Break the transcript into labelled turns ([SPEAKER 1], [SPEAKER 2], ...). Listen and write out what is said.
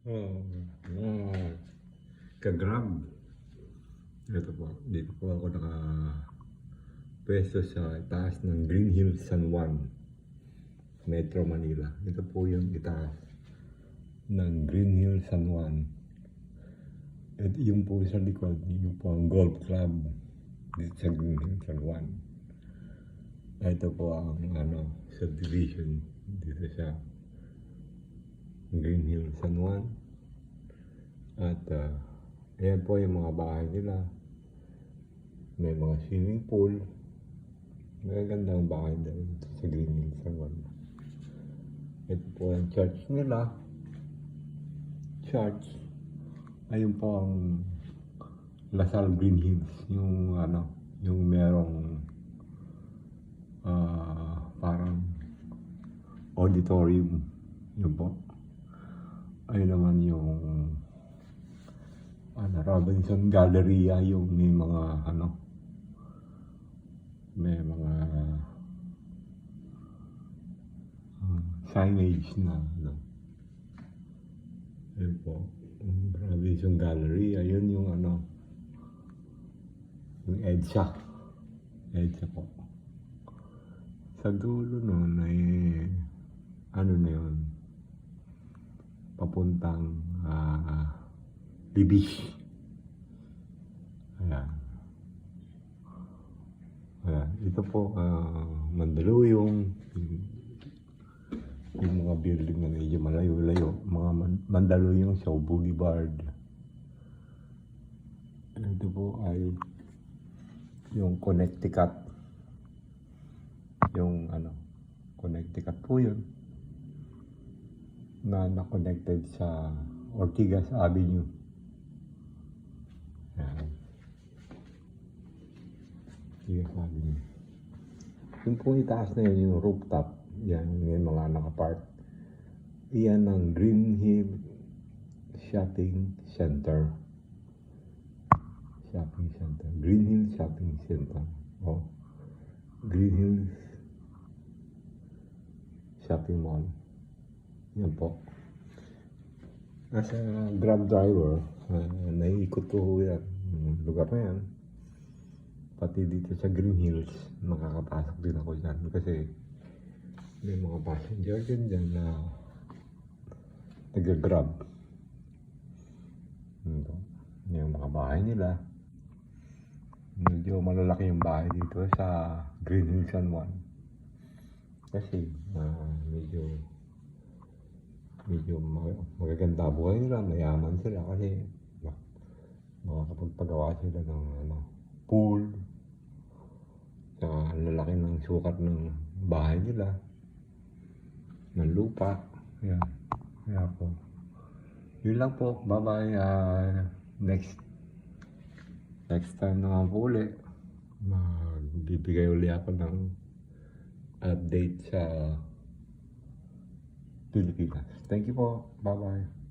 [SPEAKER 1] Oh, oh, ka-grab. Ito po, dito po ako pwesto sa itaas ng Green Hills, San Juan, Metro Manila. Ito po yung itaas ng Green Hills, San Juan. At yung po sa likod, yung po ang golf club dito sa Green Hills, San Juan. Ito po ang subdivision dito sa Green Hills, San Juan. At ayan po yung mga bahay nila. May mga swimming pool. Magagandang bahay dito sa Green Hills, San Juan. Ito po ang church nila. Church. Ayun po ang Lasal Green Hills. Yung merong parang auditorium. Yun po. Ayun naman yung Robinson Galleria, yung may mga signage na ayun po, Robinson Galleria, yun yung yung EDSA po. Sa dulo nun ay na yun, papuntang Libis. Ayan. Ito po, Mandaluyong, yung mga building na medyo malayo-layo, mga Mandaluyong sa Boulevard. Ito po ay yung Connecticut. Yung Connecticut po yun, na connected sa Ortigas Avenue. Yan. Ortigas Avenue. Yung pong itaas na yun, yung rooftop, yan yung mga nakapark. Iyan ang Green Hill Shopping Center. Shopping Center. Green Hill Shopping Center. Oh. Green Hills Shopping Mall. Yan po. As a Grab driver, naiikot ko yan lugar na yan. Pati dito sa Green Hills, makakapasok din ako dyan kasi may mga passenger din dyan na nag-grab. Yung mga bahay nila, medyo malalaki yung bahay dito sa Green Hills San Juan kasi medyo magaganda buhay nila, mayaman sila kasi makakapagpagawa sila ng pool, saka ang lalaki ng sukat ng bahay nila, ng lupa. Yan. Kaya po, yun lang po. Bye bye. Next time na po ulit, magbibigay uli ako ng update sa Pilipinas. Thank you po. Bye bye.